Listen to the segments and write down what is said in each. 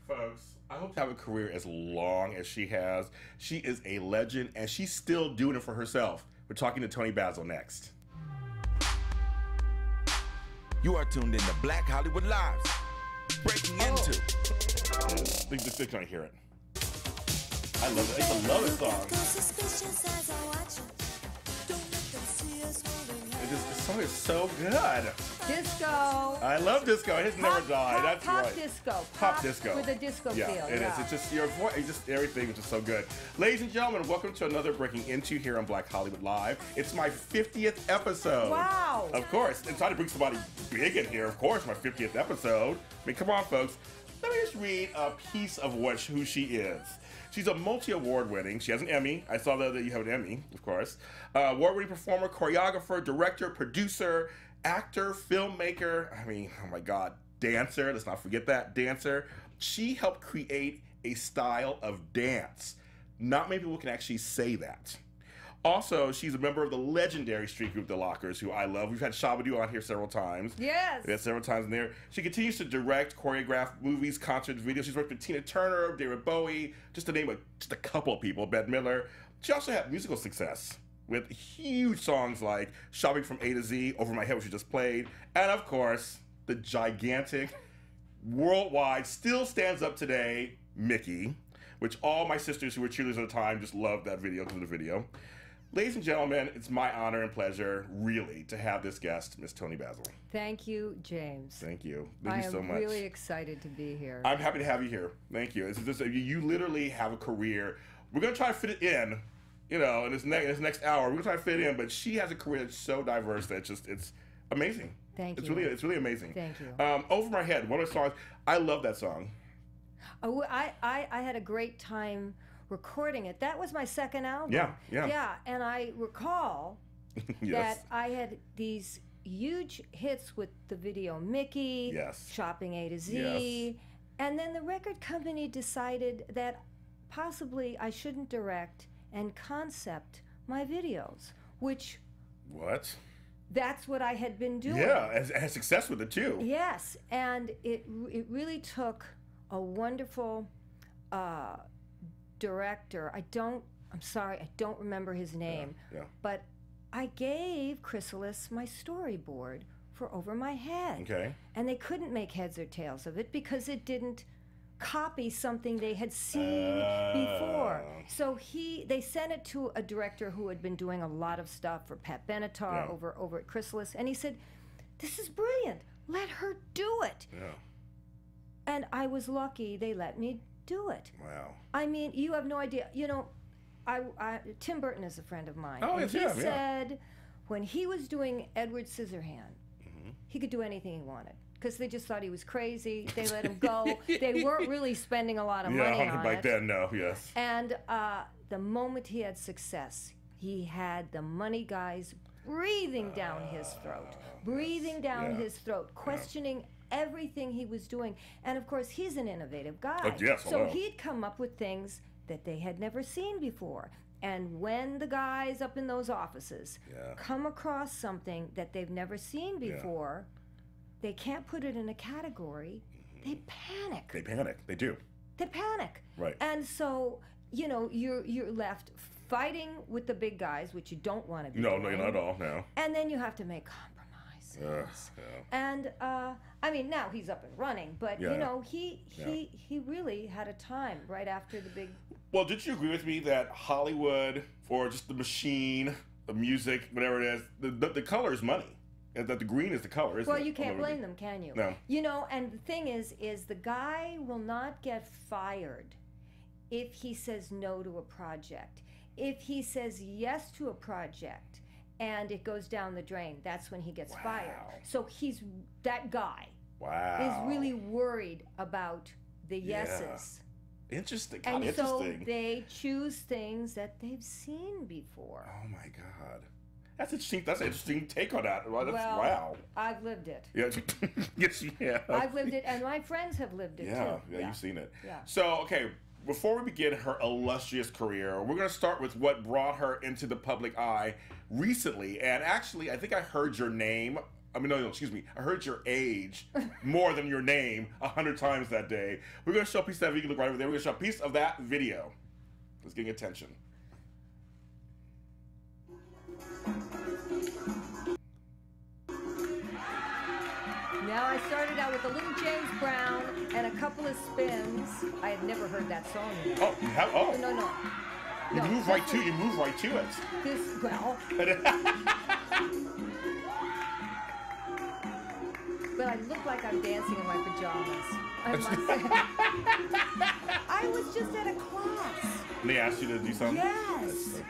Folks, I hope to have a career as long as she has. She is a legend, and she's still doing it for herself. We're talking to Toni Basil next. You are tuned in to Black Hollywood Lives. Breaking into. They're gonna hear it. I love it. I love this song. This song is so good. Disco. I love disco. It has never died. That's pop right. Disco. Pop disco. With a disco feel. Yeah, it is. It's just your voice. It's just everything is just so good. Ladies and gentlemen, welcome to another Breaking Into here on Black Hollywood Live. It's my 50th episode. Wow. Of course. It's time to bring somebody big in here. Of course, my 50th episode. I mean, come on, folks. Let me just read a piece of who she is. She's a multi-award winning. She has an Emmy. I saw that you have an Emmy, of course. Award-winning performer, choreographer, director, producer, actor, filmmaker. I mean, oh my God, dancer. Let's not forget that, dancer. She helped create a style of dance. Not many people can actually say that. Also, she's a member of the legendary street group, The Lockers, who I love. We've had Shabadoo on here several times. Yes. Yeah, several times in there. She continues to direct, choreograph movies, concerts, videos. She's worked with Tina Turner, David Bowie, just to name just a couple of people, Bette Midler. She also had musical success with huge songs like Shopping from A to Z, Over My Head, which she just played, and of course, the gigantic, worldwide, still stands up today, Mickey, which all my sisters who were cheerleaders at the time just loved that video because of the video. Ladies and gentlemen, it's my honor and pleasure, really, to have this guest, Miss Toni Basil. Thank you, James. Thank you. Thank you so much. I'm really excited to be here. I'm happy to have you here. Thank you. You literally have a career. We're going to try to fit it in, in this next hour. We're going to try to fit it in, but she has a career that's so diverse that it's amazing. Thank you. It's really amazing. Thank you. Over My Head, one of the songs. I love that song. Oh, I had a great time recording it. That was my second album. Yeah. And I recall Yes. that I had these huge hits with the video Mickey, Yes. Shopping A to Z, Yes. and then the record company decided that possibly I shouldn't direct and concept my videos, which What? that's what I had been doing. Yeah, I had success with it too. Yes, and it really took a wonderful director. I'm sorry, I don't remember his name. Yeah. But I gave Chrysalis my storyboard for Over My Head. Okay. And they couldn't make heads or tails of it because it didn't copy something they had seen before. So they sent it to a director who had been doing a lot of stuff for Pat Benatar over at Chrysalis, and he said, "This is brilliant. Let her do it." Yeah. And I was lucky they let me do it. Wow. I mean, you have no idea. Tim Burton is a friend of mine. Oh, and yes, he said when he was doing Edward Scissorhand, he could do anything he wanted because they just thought he was crazy. They let him go. They weren't really spending a lot of money on back it. then, no, yes. And the moment he had success, he had the money guys breathing down his throat, questioning everything he was doing. And of course, he's an innovative guy. So he'd come up with things that they had never seen before. And when the guys up in those offices come across something that they've never seen before, they can't put it in a category. They panic. They do. They panic. Right. And so, you're left fighting with the big guys, which you don't want to be doing. No, not at all, no. And then you have to make compromises. And I mean, now he's up and running, but he really had a time right after the big. Well, did you agree with me that Hollywood, or just the machine, the music, whatever it is, the color is money, and that the green is the color, isn't it? Well, you can't blame them, can you? No. And the thing is the guy will not get fired if he says no to a project. If he says yes to a project and it goes down the drain, that's when he gets fired. So that guy is really worried about the yeses. Interesting. And so they choose things that they've seen before. Oh my God. That's interesting. That's an interesting take on that. Wow. I've lived it. Yes, yeah. I've lived it, and my friends have lived it too. Yeah, you've seen it. Yeah. So, okay, before we begin her illustrious career, we're going to start with what brought her into the public eye recently. And actually, I think I heard your name I mean, no, excuse me. I heard your age more than your name 100 times that day. We're going to show a piece of that video. You can look right over there. We're going to show a piece of that video. It's getting attention. Now, I started out with a little James Brown and a couple of spins. I had never heard that song yet. Oh, you have? Oh. No. You move right to it. But I look like I'm dancing in my pajamas. I must say. I was just at a class. And they asked you to do something? Yes. That's so funny.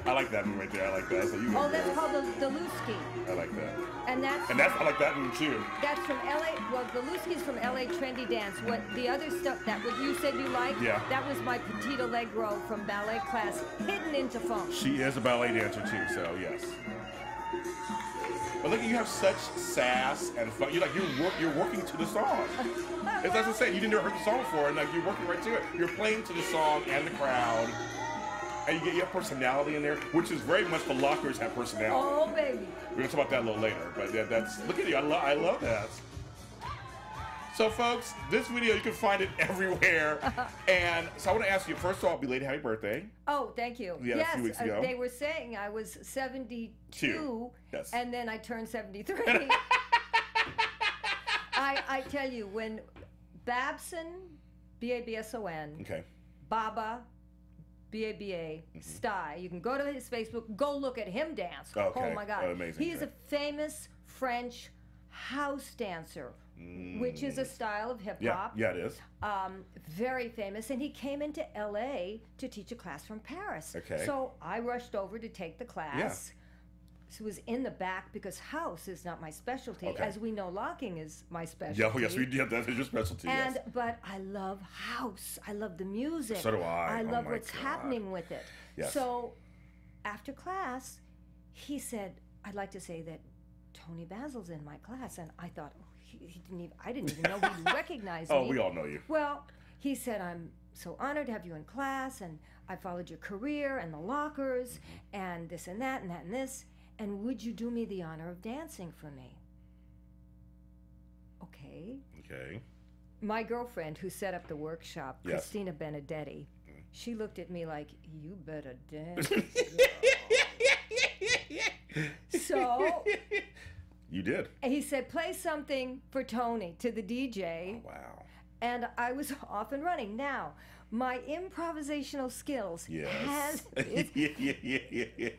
I like that move right there. I like that. So you that's called the Lusky. I like that. And that's I like that move too. That's from LA. Well, the Lusky's from LA Trendy Dance. What the other stuff that what you said you liked? Yeah. That was my Petite Allegro from ballet class, hidden into funk. She is a ballet dancer too, so yes. But look, you have such sass and fun. You're working to the song. As I was saying, you didn't heard the song before, and like you're working right to it. You're playing to the song and the crowd. And you have personality in there, which is very much the lockers have personality. Oh, baby. We're going to talk about that a little later. But that's, look at you. I love that. So, folks, this video, you can find it everywhere. And so I want to ask you, first of all, belated happy birthday. Oh, thank you. Yeah, yes, a few weeks ago. They were saying I was 72, yes. And then I turned 73. I tell you, when Babson, B-A-B-S-O-N, okay. Baba, B-A-B-A, Sty. You can go to his Facebook, go look at him dance. Okay. Oh my God. Amazing. He is a famous French house dancer, which is a style of hip hop. Yeah, it is. Very famous. And he came into LA to teach a class from Paris. Okay. So I rushed over to take the class. Yeah. So it was in the back because house is not my specialty. Okay. As we know, locking is my specialty. Yeah, yes, we do. That is your specialty. And yes. But I love house. I love the music. So do I. I love what's happening with it. Yes. So after class, he said, "I'd like to say that Toni Basil's in my class." And I thought, I didn't even know he recognized me. Oh, we all know you. Well, he said, "I'm so honored to have you in class, and I followed your career and the lockers, and this and that and that and this. And would you do me the honor of dancing for me?" Okay. Okay. My girlfriend who set up the workshop, yes. Christina Benedetti, she looked at me like, "You better dance." So you did. He said, "Play something for Toni," to the DJ. Oh, wow. And I was off and running. Now, my improvisational skills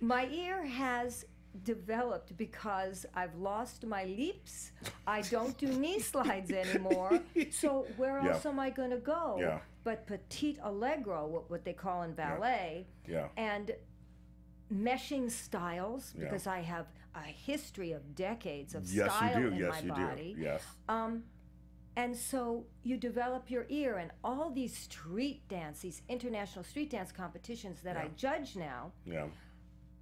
my ear has developed because I've lost my leaps. I don't do knee slides anymore. So where else am I going to go? Yeah. But Petite Allegro, what they call in ballet, and meshing styles, because I have a history of decades of style in my body. Yes. And so you develop your ear, and all these street dance, these international street dance competitions that I judge now,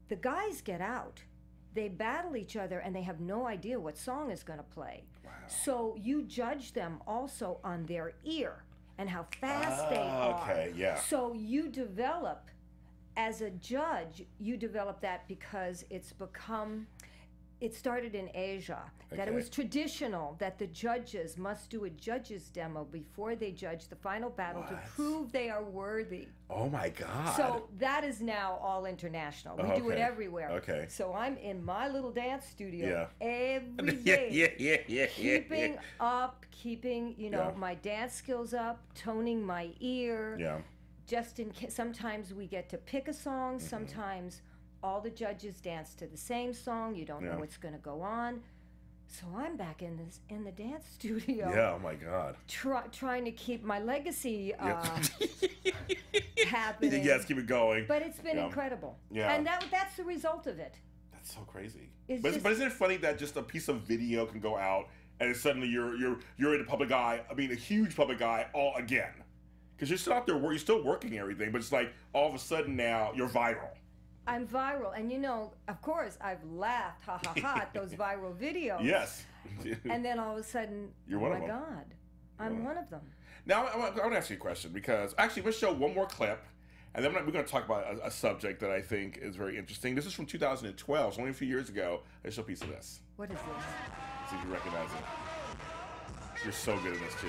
the guys get out, they battle each other, and they have no idea what song is going to play. Wow. So you judge them also on their ear and how fast they are. Okay, yeah. So you develop, as a judge, you develop that because it's become... It started in Asia, that it was traditional that the judges must do a judge's demo before they judge the final battle to prove they are worthy. Oh my God. So that is now all international. We do it everywhere. Okay. So I'm in my little dance studio every day. Keeping up, keeping, my dance skills up, toning my ear. Yeah. Just in case, sometimes we get to pick a song, sometimes all the judges dance to the same song. You don't know what's going to go on. So I'm back in the dance studio. Yeah, oh my God. Trying to keep my legacy happening. Yes, keep it going. But it's been incredible. Yeah. And that's the result of it. That's so crazy. But isn't it funny that just a piece of video can go out and suddenly you're in the public eye, a huge public eye all again. Because you're still out there, you're still working everything, but it's like all of a sudden now you're viral. I'm viral, and of course, I've laughed, ha ha ha, at those viral videos. Yes. And then all of a sudden, you're one of them. Oh my God, I'm one of them. Now, I want to ask you a question, because actually, let's show one more clip, And then we're going to talk about a subject that I think is very interesting. This is from 2012, so only a few years ago. I show a piece of this. What is this? Let's see if you recognize it. You're so good at this, too.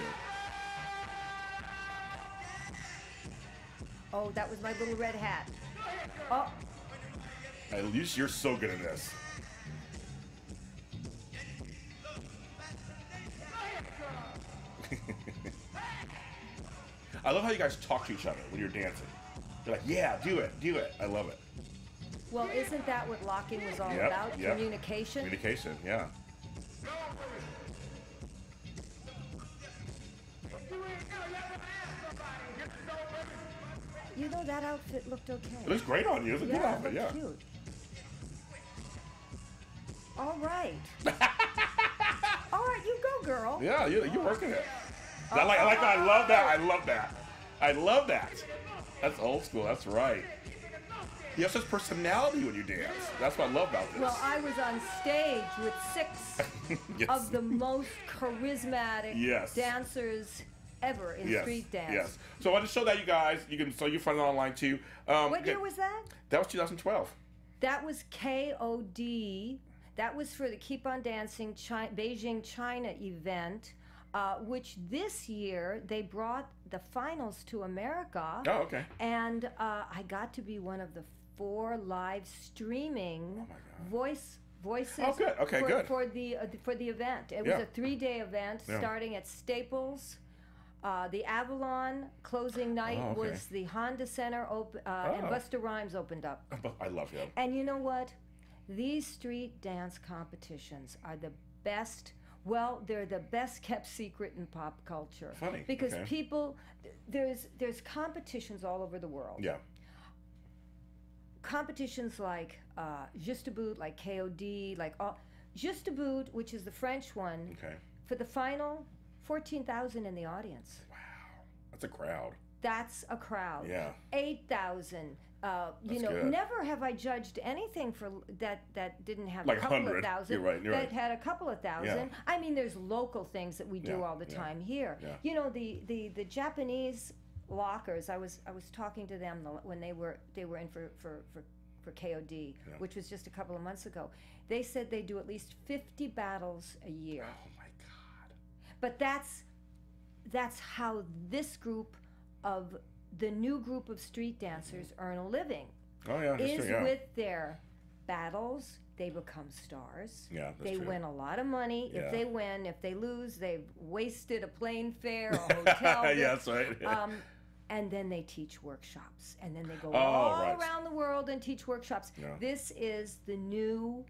Oh, that was my little red hat. Oh. At least you're so good at this. I love how you guys talk to each other when you're dancing. You're like, yeah, do it, do it. I love it. Well, isn't that what locking was all about? Yep. Communication? Communication, yeah. You know, that outfit looked okay. It looks great on you. It's a good outfit, yeah. Cute. All right. All right, you go, girl. Yeah, you're working it. I like that. I love that. I love that. I love that. That's old school. That's right. You have such personality when you dance. That's what I love about this. Well, I was on stage with 6 yes. of the most charismatic dancers ever in street dance. Yes. So I want to show that you guys. You can you find it online too. What year was that? That was 2012. That was KOD. That was for the Keep on Dancing Beijing, China event, which this year they brought the finals to America. Oh, okay. And I got to be one of the 4 live streaming voices. Oh, good. Okay, good. For the event. It was a 3-day event starting at Staples. The Avalon closing night was the Honda Center and Busta Rhymes opened up. I love him. And you know what? These street dance competitions are the best. Well, they're the best kept secret in pop culture. Funny. Because people, there's competitions all over the world. Yeah. Competitions like Juste Debout, like KOD, like Juste Debout, which is the French one. Okay. For the final, 14,000 in the audience. Wow, that's a crowd. That's a crowd. Yeah. 8,000. You know, good. Never have I judged anything for that didn't have like a couple 100. of thousand. You're right. That had a couple of thousand. Yeah. I mean, there's local things that we do all the time here. Yeah. You know, the Japanese lockers. I was talking to them when they were in for KOD, which was just a couple of months ago. They said they do at least 50 battles a year. Oh my God! But that's how this group of the new group of street dancers earn a living. Oh yeah, is with their battles. They become stars. Yeah, that's they true. win a lot of money. Yeah. If they win, if they lose, they've wasted a plane fare, a hotel bill. Yeah, that's right. And then they teach workshops, and then they go all around the world and teach workshops. Yeah. This is the new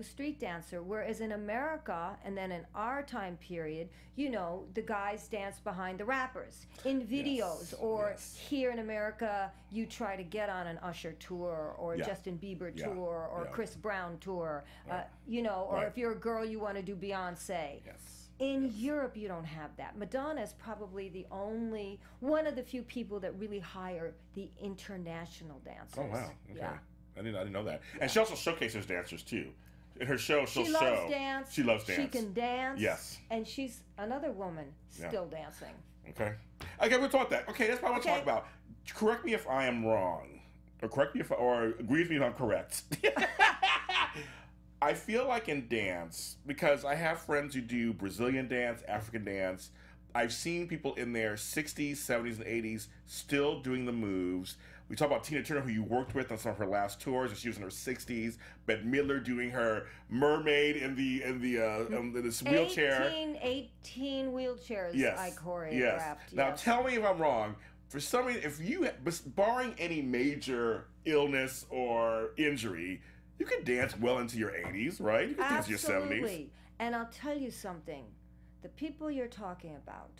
street dancer. Whereas in America, and then in our time period, you know, the guys dance behind the rappers in videos, or here in America, you try to get on an Usher tour or Justin Bieber tour or Chris Brown tour, you know, or if you're a girl, you want to do Beyonce. Yes. In Europe, you don't have that. Madonna is probably one of the few people that really hire the international dancers. Oh wow! Okay. Yeah. I didn't know that. Yeah. And she also showcases dancers too. In her show, she loves dance. She loves dance. She can dance. Yes. And she's another woman still dancing. Okay. Okay, we'll talk that. Okay, that's what I want to talk about. Correct me if I am wrong, or agree with me if I'm correct. I feel like in dance, because I have friends who do Brazilian dance, African dance. I've seen people in their 60s, 70s, and 80s still doing the moves. We talk about Tina Turner, who you worked with on some of her last tours, and she was in her 60s. Bette Midler doing her mermaid in this wheelchair. 18 wheelchairs I choreographed. Yes. Now tell me if I'm wrong. For some reason, if you, barring any major illness or injury, you could dance well into your 80s, right? You could dance into your 70s. Absolutely. And I'll tell you something. The people you're talking about,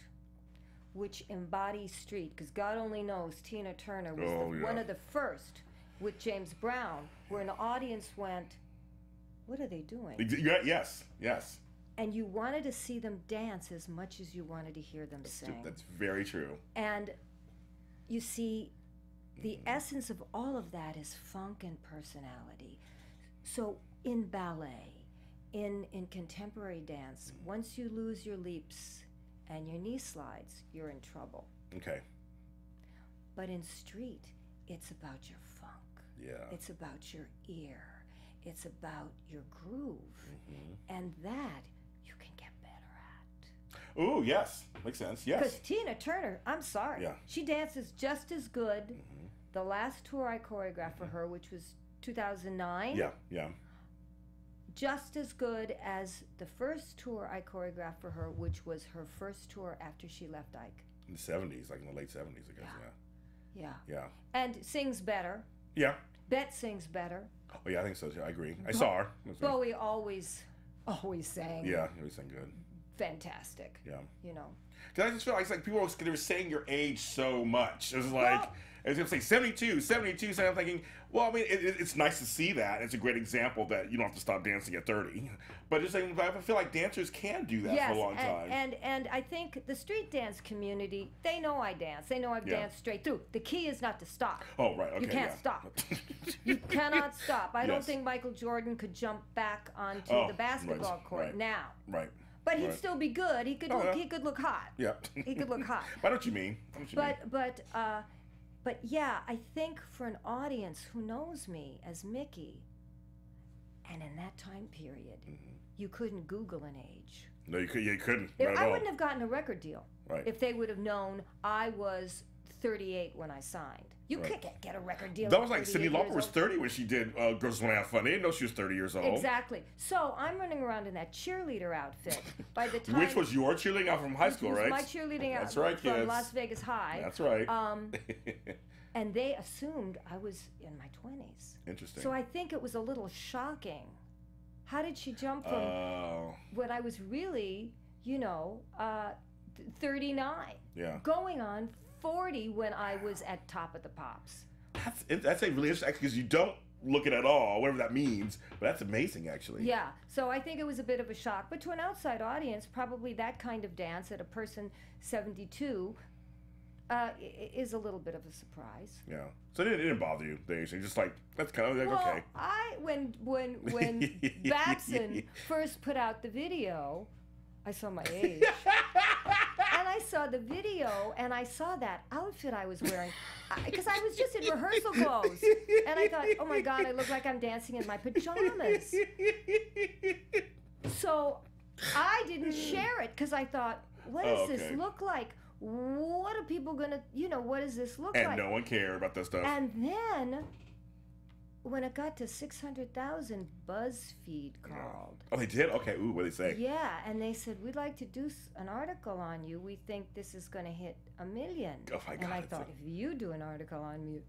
which embody street, because God only knows Tina Turner was one of the first with James Brown, where an audience went, what are they doing? Yes. And you wanted to see them dance as much as you wanted to hear them sing. That's very true. And you see, the essence of all of that is funk and personality. So in ballet, in contemporary dance, once you lose your leaps and your knee slides, you're in trouble. Okay. But in street, it's about your funk. Yeah. It's about your ear. It's about your groove. And that you can get better at. Ooh, yes. Makes sense. Yes. Because Tina Turner, I'm sorry. Yeah. She dances just as good. The last tour I choreographed for her, which was 2009. Yeah, yeah. Just as good as the first tour I choreographed for her, which was her first tour after she left Ike. In the 70s, like in the late 70s, I guess, Yeah. Yeah. And sings better. Yeah. Bet sings better. Oh, yeah, I think so, too. I agree. I saw her. Bowie always sang. Yeah, he always sang good. Fantastic. Yeah. You know. Because I just feel like, it's like people they were saying your age so much. It was like, I was going to say 72, so I'm thinking, well, I mean, it's nice to see that. It's a great example that you don't have to stop dancing at 30. But just saying, I feel like dancers can do that for a long time. And I think the street dance community, they know I dance. They know I've danced straight through. The key is not to stop. Oh, right. Okay, you can't stop. You cannot stop. I don't think Michael Jordan could jump back onto the basketball court now. Right. But he'd still be good. He could he could look hot. Yeah. He could look hot. I know what you mean. But yeah, I think for an audience who knows me as Mickey, and in that time period, you couldn't Google an age. No, you couldn't. I wouldn't have gotten a record deal if they would have known I was 38 when I signed. You could get a record deal. That was like Cyndi Lauper was 30 when she did Girls Wanna Have Fun. They didn't know she was 30 years old. Exactly. So I'm running around in that cheerleader outfit. By the time which was your cheerleading out from high school, right? My cheerleading outfit from kids. Las Vegas High. That's right. And they assumed I was in my 20s. Interesting. So I think it was a little shocking. How did she jump from when I was really, 39? Yeah. Going on 40 when I was at Top of the Pops. That's really interesting because you don't look at it at all, whatever that means. But that's amazing, actually. Yeah. So I think it was a bit of a shock. But to an outside audience, probably that kind of dance at a person 72 is a little bit of a surprise. Yeah. So it didn't bother you, the age. Just like, that's kind of like, okay. When Babson first put out the video, I saw my age. And I saw the video, and I saw that outfit I was wearing, because I was just in rehearsal clothes. And I thought, oh my God, I look like I'm dancing in my pajamas. So I didn't share it, because I thought, what does this look like? What are people going to, what does this look like? And no one cared about that stuff. And then, when it got to 600,000, BuzzFeed called. Oh, they did? Okay. Ooh, what did they say? Yeah, and they said, we'd like to do an article on you. We think this is going to hit 1 million. Oh, my God. And I thought, if you do an article on me,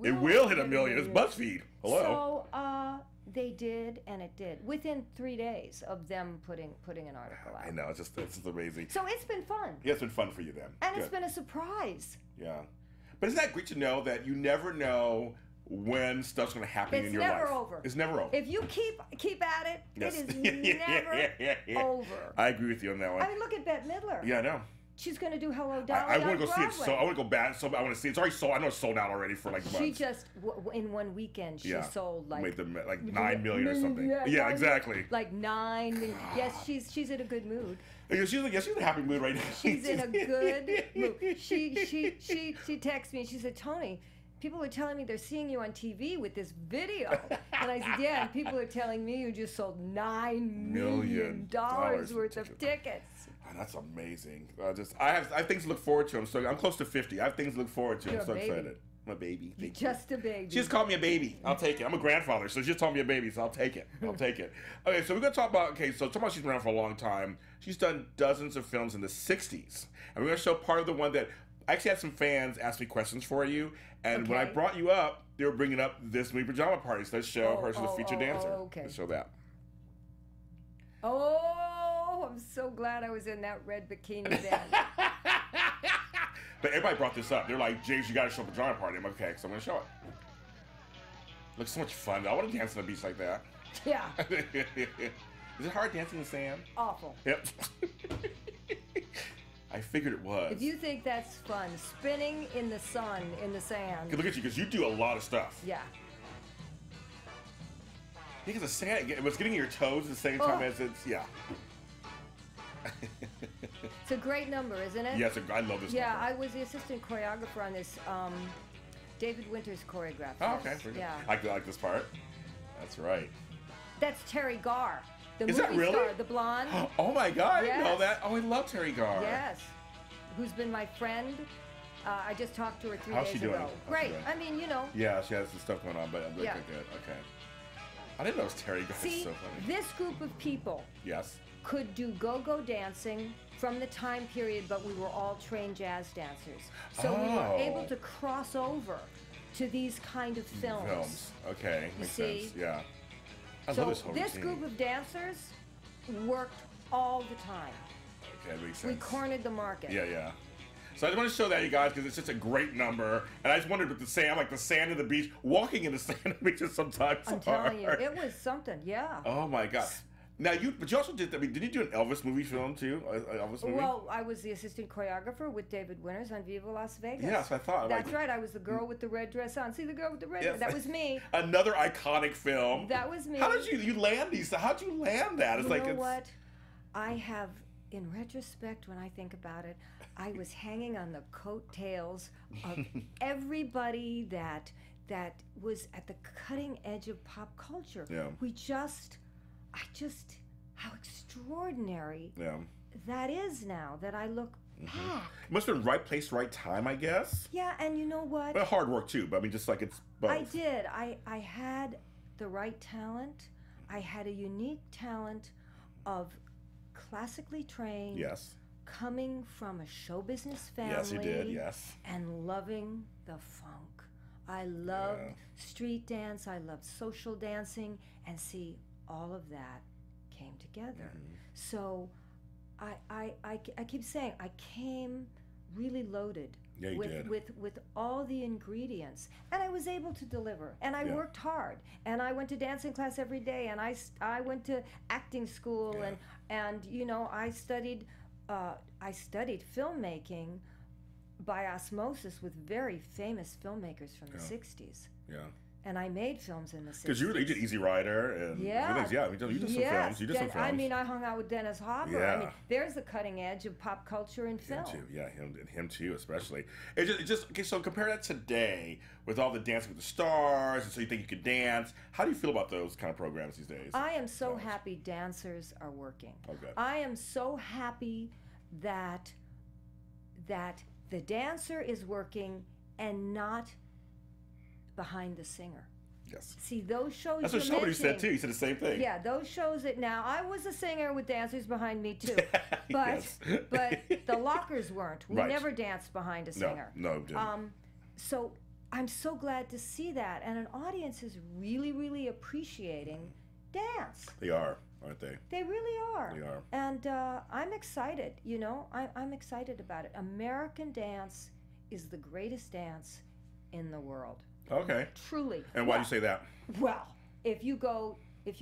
it will hit 1 million. It's BuzzFeed. Hello. So, they did, and it did. Within 3 days of them putting an article out. I know. It's just amazing. So it's been fun. Yeah, it's been fun for you then. And it's been a surprise. Yeah. But isn't that great to know that you never know when stuff's going to happen in your life? It's never over. It's never over. If you keep at it, yes. it is never over. I agree with you on that one. I mean, look at Bette Midler. Yeah, I know. She's going to do Hello, Dolly I want to go Broadway. see it. So I want to go back. So I want to see it. It's already sold. I know it's sold out already for like months. She just in one weekend she sold like made them like 9 million or something. Yeah, exactly. Like 9 million. Yes, she's in a good mood. She's in a happy mood right now. She's in a good mood. She texted me. She said, Toni, people are telling me they're seeing you on TV with this video. And I said, yeah, and people are telling me you just sold $9 million worth of tickets. Oh, that's amazing. I have things to look forward to. I'm close to 50. I have things to look forward to. I'm so excited. I'm a baby. You're just a baby. She just called me a baby. I'll take it. I'm a grandfather, so she just told me a baby, so I'll take it. Okay, so we're going to talk about, she's been around for a long time. She's done dozens of films in the 60s. And we're going to show part of the one that I actually had some fans ask me questions for you. And when I brought you up, they were bringing up this movie Pajama Party. So let's show her as the featured dancer. Okay. Let's show that. Oh, I'm so glad I was in that red bikini then. But everybody brought this up. They're like, James, you got to show Pajama Party. I'm like, okay, so I'm going to show it. Looks so much fun. I want to dance on a beach like that. Yeah. Is it hard dancing in the sand? Awful. Yep. I figured it was. If you think that's fun, spinning in the sun, in the sand. Look at you, because you do a lot of stuff. Yeah. Because the sand, it was getting your toes at the same time as it's, yeah. It's a great number, isn't it? Yes, I love this number. Yeah, I was the assistant choreographer on this. David Winters choreographed. Oh, okay. Yeah. I like this part. That's right. That's Terry Garr, the Is movie that really? star, the blonde. Oh my God, I didn't know Yes. that. Oh, I love Terry Garr. Yes. Who's been my friend. I just talked to her 3 How's days she doing? ago. How's she Great. doing? I mean, you know. Yeah, she has some stuff going on, but I'm Yeah. good. Okay. I didn't know it was Terry Garr. See, So funny. this group of people Yes. could do go-go dancing from the time period, but we were all trained jazz dancers. So we were able to cross over to these kind of films. Okay, makes see? sense. Yeah. I So love this whole this routine. group of dancers worked all the time. Okay, that makes We sense. cornered the market. Yeah. So I just want to show that, you guys, because it's just a great number. And I just wondered with the sand, like the sand of the beach, walking in the sand of the beach is sometimes I'm hard. telling you, it was something. Yeah. Oh my God. Now but you also did. I mean, did you do an Elvis movie film too? Elvis movie. Well, I was the assistant choreographer with David Winters on Viva Las Vegas. Yes, I thought. That's right. I was the girl with the red dress on. See the girl with the red Yes. dress? That was me. Another iconic film. That was me. How did you land these? How'd you land that? It's You like know it's, what? I have, in retrospect, when I think about it, I was hanging on the coattails of everybody that was at the cutting edge of pop culture. Yeah. How extraordinary Yeah. that is now that I look back. It must have been right place, right time, I guess. Yeah, and you know what? But hard work too. But I mean, just like it's both. I did. I had the right talent. I had a unique talent of classically trained. Yes. Coming from a show business family. Yes, you did. Yes. And loving the funk. I loved street dance. I loved social dancing. And see, all of that came together. So I keep saying I came really loaded. Yeah, you did. With all the ingredients, and I was able to deliver, and I worked hard, and I went to dancing class every day, and I went to acting school, and you know I studied filmmaking by osmosis with very famous filmmakers from the 60s. Yeah. And I made films in the 60s. Because you did Easy Rider and you did some films. You did some films. I mean, I hung out with Dennis Hopper. Yeah. I mean, there's the cutting edge of pop culture and film. Him too. Yeah, him too, especially. It just okay. So compare that today with all the Dancing with the Stars, and so you think you could dance. How do you feel about those kind of programs these days? I am so happy dancers are working. Okay. I am so happy that the dancer is working and not behind the singer. Yes. See, those shows That's what somebody said too. He said the same thing. Yeah, those shows that now I was a singer with dancers behind me too, but the lockers weren't. We never danced behind a singer. No, didn't. So I'm so glad to see that, and an audience is really, really appreciating dance. They are, aren't they? They really are. They are. And I'm excited. You know, I'm excited about it. American dance is the greatest dance in the world. Okay. Truly. And why do you say that? Well, if you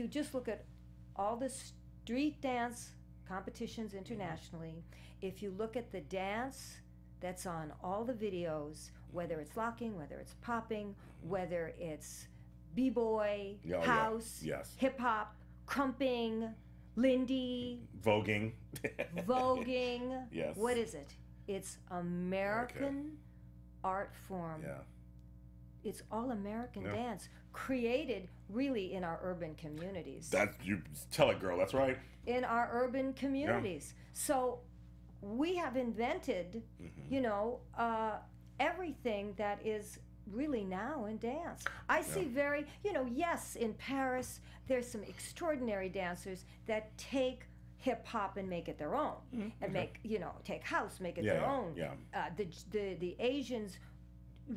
just look at all the street dance competitions internationally, if you look at the dance that's on all the videos, whether it's locking, whether it's popping, whether it's b-boy, house, hip-hop, crumping, Lindy, voguing. Yes. What is it? It's American art form. Yeah. It's all American dance, created really in our urban communities. You tell it, girl. That's right. In our urban communities. Yeah. So we have invented, you know, everything that is really now in dance. I see very, you know, yes, in Paris, there's some extraordinary dancers that take hip hop and make it their own, and make, you know, take house, make it their own. Yeah. The Asians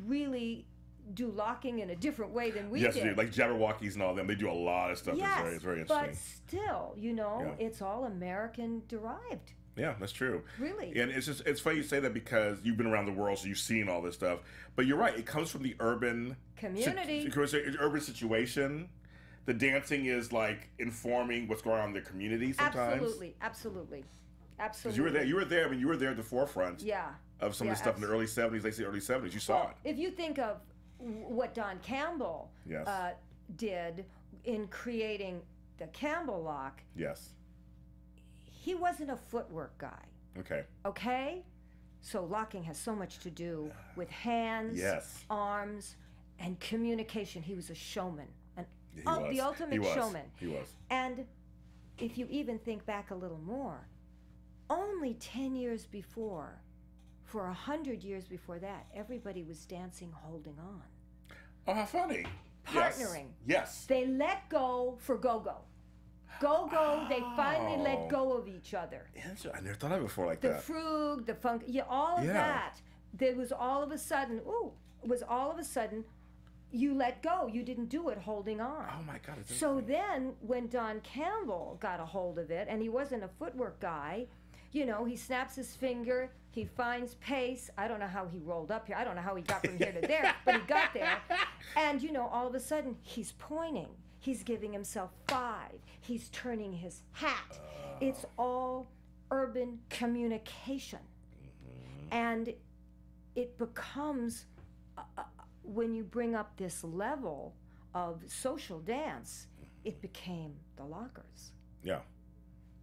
really do locking in a different way than we did. Yes, like Jabberwockies and all them. They do a lot of stuff. Yes, it's very interesting. But still, you know, it's all American derived. Yeah, that's true. Really. And it's funny you say that because you've been around the world, so you've seen all this stuff. But you're right. It comes from the urban community. Urban situation. The dancing is like informing what's going on in the community sometimes. Absolutely. Because you were there. I mean, you were there at the forefront. Yeah. Of some of the stuff in the early 70s, late early 70s. You saw it. If you think of what Don Campbell did in creating the Campbell lock. Yes. He wasn't a footwork guy. Okay. Okay? So locking has so much to do with hands, arms, and communication. He was a showman. The ultimate showman. He was. And if you even think back a little more, only 10 years before, for 100 years before that, everybody was dancing holding on. Oh, how funny. Partnering. Yes. They let go for go-go. Go-go, they finally let go of each other. I never thought of it before like that. The frug, the funk, all of that. There was all of a sudden, you let go. You didn't do it holding on. Oh my God. So then when Don Campbell got a hold of it, and he wasn't a footwork guy, he snaps his finger, he finds pace. I don't know how he rolled up here. I don't know how he got from here to there, but he got there. And, all of a sudden, he's pointing. He's giving himself 5. He's turning his hat. It's all urban communication. And it becomes, when you bring up this level of social dance, it became the lockers. Yeah.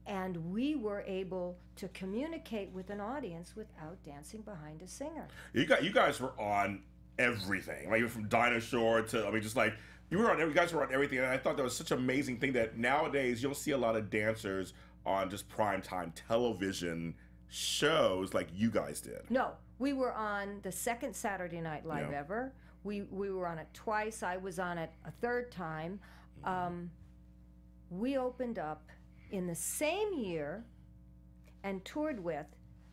And we were able to communicate with an audience without dancing behind a singer. You guys were on everything, like from Dinosaur to, just like, you guys were on everything, and I thought that was such an amazing thing that nowadays you'll see a lot of dancers on just primetime television shows like you guys did. No, we were on the second Saturday Night Live ever. We were on it twice. I was on it a third time. We opened up in the same year and toured with,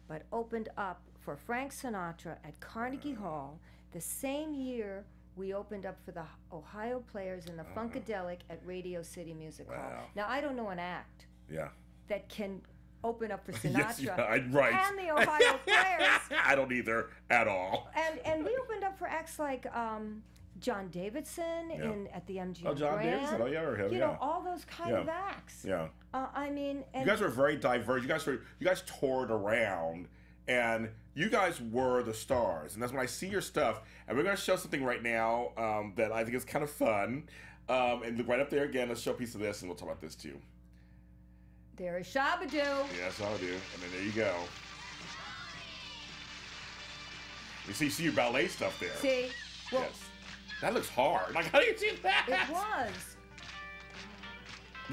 but opened up for Frank Sinatra at Carnegie Hall. The same year we opened up for the Ohio Players in the Funkadelic at Radio City Music Hall. Now, I don't know an act that can open up for Sinatra and the Ohio Players. I don't either at all. And we opened up for acts like John Davidson at the MGM Oh, John Grand. Davidson. Oh, yeah, I heard him. You know, all those kind of acts. Yeah. And you guys were very diverse. You guys toured around, and you guys were the stars. And that's when I see your stuff. And we're going to show something right now that I think is kind of fun. And look right up there again. Let's show a piece of this, and we'll talk about this too. There is Shabadoo. Yeah, Shabadoo. And then there you go. You see your ballet stuff there. See? Well, yes. That looks hard. Like, how do you see that? It was.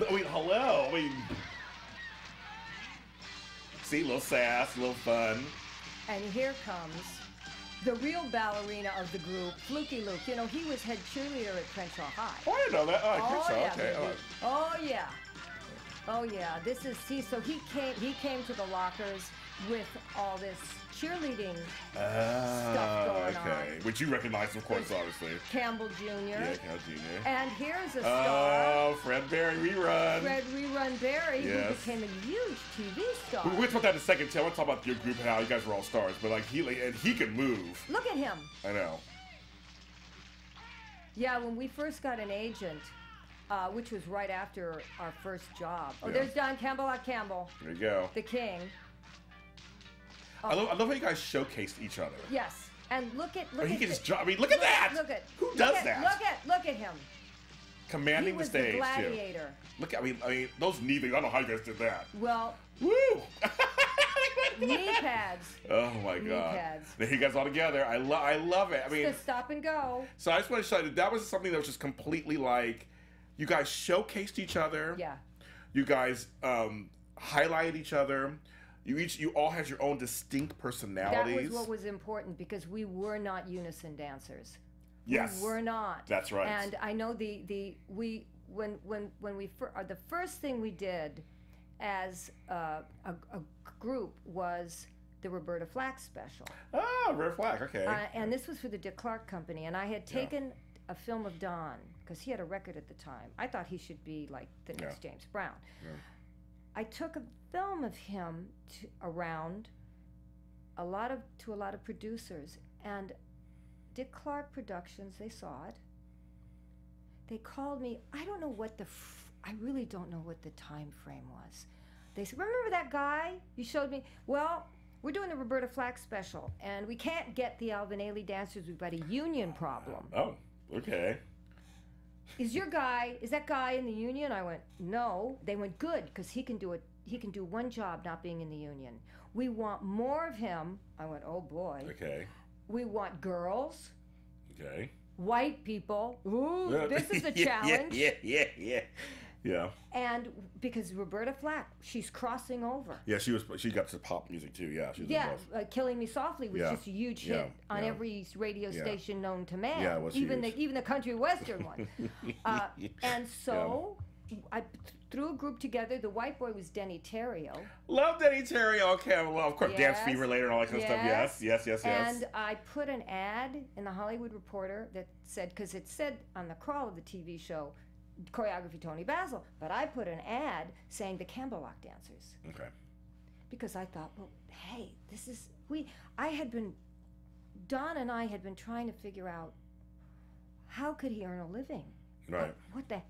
I mean, hello. I mean, see, a little sass, a little fun. And here comes the real ballerina of the group, Fluky Luke. You know, he was head cheerleader at Crenshaw High. Oh, I didn't know that. Oh, Crenshaw. Yeah, okay. Oh, yeah. Oh, yeah. This is, so he came to the lockers with all this cheerleading stuff going on. Which you recognize, of course, obviously. Campbell Jr. Yeah, Campbell Jr. And here's a star. Oh, Fred Berry rerun. Fred Rerun Berry, who became a huge TV star. We'll talk about that in a second, too. I want to talk about your group and how you guys were all stars, but like he could move. Look at him. I know. Yeah, when we first got an agent, which was right after our first job. Oh, there's Don Campbell at Campbell. There you go. The king. I love how you guys showcased each other. Yes, and look at he can just. I mean, look at that. Who does that? Look at him. Commanding the stage. He was the gladiator. Look, I mean, those knee things. I don't know how you guys did that. Well. Woo. Knee pads. Oh my God. Knee pads. There you guys all together. I love it. I mean, it's the stop and go. So I just want to show you that was something that was just completely like, you guys showcased each other. Yeah. You guys highlighted each other. You all had your own distinct personalities. That was what was important because we were not unison dancers. Yes, we were not. That's right. And I know the first thing we did as a group was the Roberta Flack special. Oh, Roberta Flack, okay. And this was for the Dick Clark Company, and I had taken a film of Don because he had a record at the time. I thought he should be like the next James Brown. Yeah. I took a film of him around to a lot of producers, and Dick Clark Productions, they saw it. They called me. I don't know what I really don't know what the time frame was. They said, "Remember that guy you showed me? Well, we're doing the Roberta Flack special, and we can't get the Alvin Ailey dancers. We've got a union problem." Oh, okay. Is that guy in the union? I went, no. They went, good, because he can do it. He can do one job not being in the union. We want more of him. I went, oh boy. Okay. We want girls. Okay. White people. Ooh, this is a challenge. Yeah. And because Roberta Flack, she's crossing over. Yeah, she got to pop music too. Yeah, Killing Me Softly was just a huge hit on every radio station known to man. Yeah, it was even huge. the country western one. And so I threw a group together. The white boy was Denny Terrio. Love Denny Terrio. Okay, well, of course, Dance Fever later and all that kind of stuff. Yes. And I put an ad in the Hollywood Reporter that said, because it said on the crawl of the TV show, choreography Toni Basil, but I put an ad saying the Campbell dancers. Okay. Because I thought, well, hey, Don and I had been trying to figure out how could he earn a living? Right.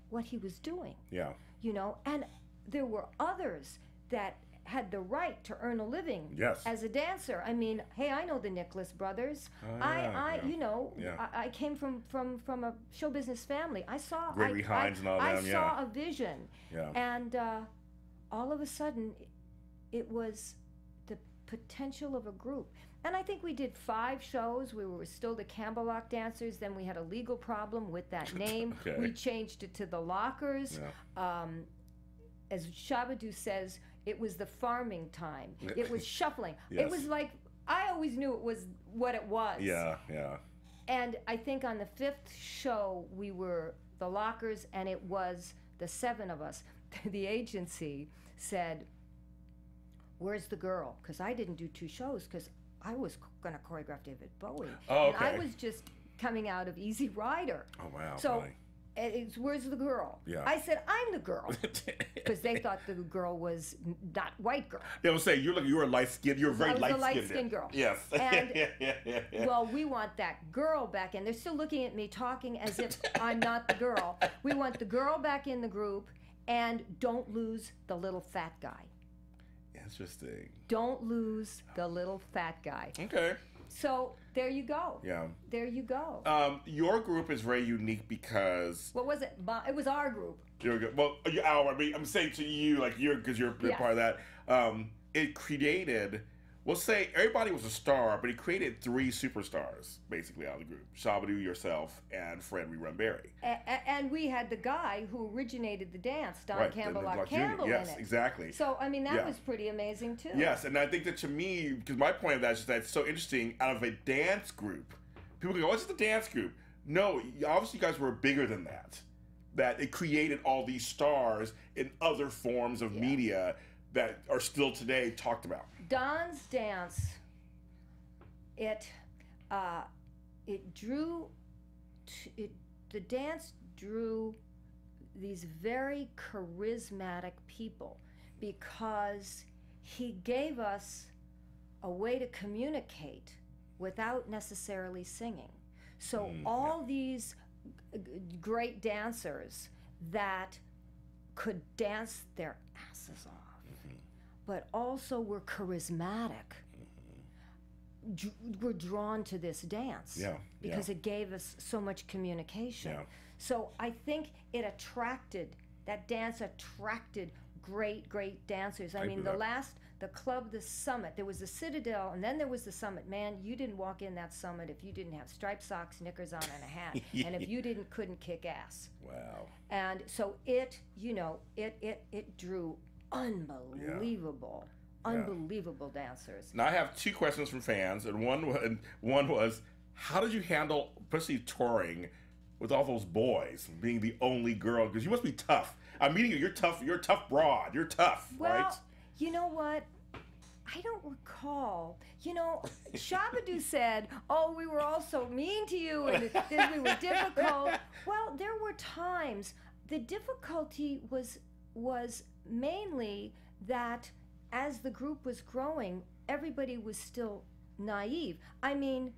What he was doing. Yeah. You know, and there were others that had the right to earn a living as a dancer. I mean, hey, I know the Nicholas brothers. I came from a show business family. I saw Gregory Hines and all them. I saw a vision. Yeah. And all of a sudden, it was the potential of a group. And I think we did 5 shows. We were still the Campbell-Lock dancers. Then we had a legal problem with that name. Okay. We changed it to the Lockers. Yeah. As Shabadoo says, it was the farming time. It was shuffling. Yes. It was like, I always knew it was what it was. Yeah. And I think on the 5th show, we were the Lockers, and it was the 7 of us. The agency said, where's the girl? Because I didn't do 2 shows, because I was going to choreograph David Bowie. Oh, okay. And I was just coming out of Easy Rider. Oh, wow. So really? It's, where's the girl? Yeah. I said, I'm the girl. Because they thought the girl was not white girl. They would say, you were a light skinned, you were very light skinned. I was a light skinned girl. Yes. And, well, we want that girl back in. They're still looking at me talking as if I'm not the girl. We want the girl back in the group, and don't lose the little fat guy. Interesting. Don't lose the little fat guy. Okay. So there you go. Yeah. There you go. Your group is very unique because. What was it? It was our group. Well, I'm saying to you, like because you're part of that. It created. We'll say everybody was a star, but it created 3 superstars basically out of the group: Shabadoo, yourself, and Fred Rerun Barry. And we had the guy who originated the dance, Don Campbell-Lock Campbell, yes, in it. Exactly. So I mean that was pretty amazing too. Yes, and I think that to me, because my point of that is that it's so interesting. Out of a dance group, people go, "Oh, it's just a dance group." No, obviously you guys were bigger than that. That it created all these stars in other forms of media that are still today talked about. Don's dance, the dance drew these very charismatic people because he gave us a way to communicate without necessarily singing. So all these great dancers that could dance their asses off, but also were charismatic, were drawn to this dance because it gave us so much communication. Yeah. So I think that dance attracted great dancers. I mean, the club, the Summit, there was the Citadel, and then there was the Summit. Man, you didn't walk in that Summit if you didn't have striped socks, knickers on, and a hat, and if you couldn't kick ass. Wow. And so it drew unbelievable dancers. Now I have 2 questions from fans, and one was, how did you handle, especially touring with all those boys, being the only girl? Because you must be tough. I'm meeting you. You're tough. You're a tough broad. You're tough, right? Well, you know what? I don't recall. Shabadoo said, "Oh, we were all so mean to you, and then we were difficult." Well, there were times. The difficulty was mainly that as the group was growing, everybody was still naive. I mean,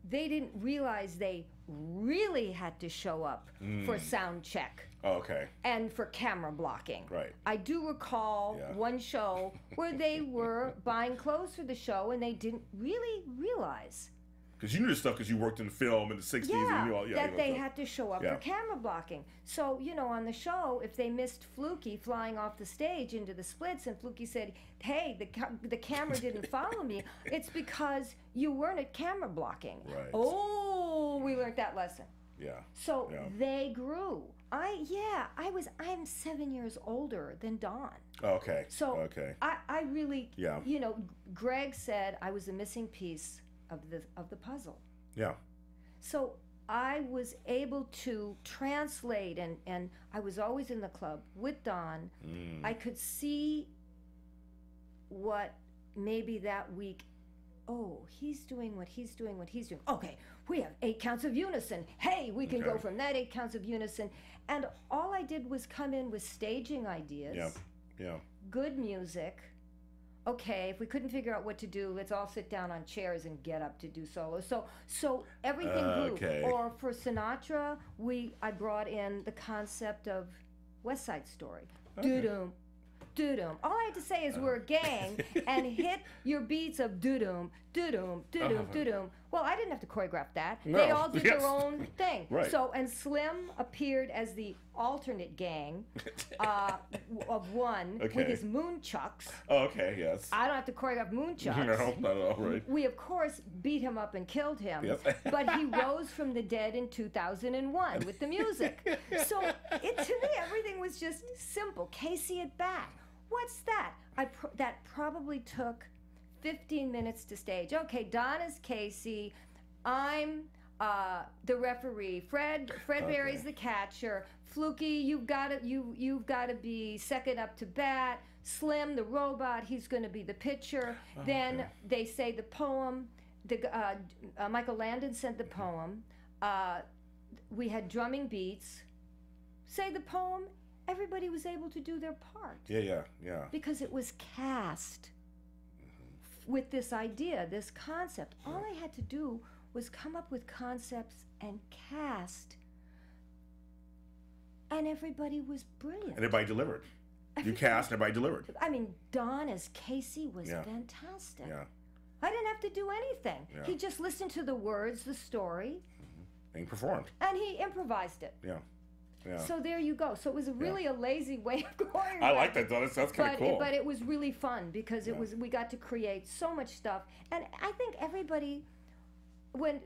they didn't realize they really had to show up for sound check. Oh, okay. And for camera blocking. Right. I do recall one show where they were buying clothes for the show and they didn't really realize Because you knew this stuff because you worked in film in the 60s. Yeah, and you knew all, that they had to show up for camera blocking. So, on the show, if they missed Fluky flying off the stage into the splits and Fluky said, hey, the camera didn't follow me, it's because you weren't at camera blocking. Right. Oh, we learned that lesson. Yeah. So they grew. I'm 7 years older than Don. Okay. So I really, Greg said I was the missing piece of the puzzle. Yeah. So I was able to translate, and I was always in the club with Don. I could see what maybe that week, he's doing what he's doing. Okay, we have 8 counts of unison. Hey, we can go from that 8 counts of unison. And all I did was come in with staging ideas. Yeah. Good music. Okay, if we couldn't figure out what to do, let's all sit down on chairs and get up to do solos. So everything grew. Or for Sinatra, I brought in the concept of West Side Story. Doo-doom, doo-doom. All I had to say is we're a gang and hit your beats of doo-doom, doo-doom, doo-doom, doo-doom. Well, I didn't have to choreograph that. No. They all did their own thing. Right. So, and Slim appeared as the alternate gang of one with his moonchucks. Okay, yes. I don't have to choreograph moonchucks. No, not at all, right. We, of course, beat him up and killed him. Yes. But he rose from the dead in 2001 with the music. So, to me, everything was just simple. Casey at bat. What's that? That probably took 15 minutes to stage. Okay, Don is Casey. I'm the referee. Fred Berry's the catcher. Fluky, you've got to be second up to bat. Slim, the robot, he's going to be the pitcher. Then they say the poem. Michael Landon said the poem. We had drumming beats. Say the poem. Everybody was able to do their part. Yeah. Because it was cast with this idea, this concept. All I had to do was come up with concepts and cast, and everybody was brilliant. And everybody delivered. You cast, and everybody delivered. I mean, Don as Casey was fantastic. Yeah. I didn't have to do anything. Yeah. He just listened to the words, the story. And he performed. And he improvised it. Yeah. So there you go. So it was really a lazy way of going. I like that, though. That's kind of cool. But it was really fun because we got to create so much stuff. And I think everybody was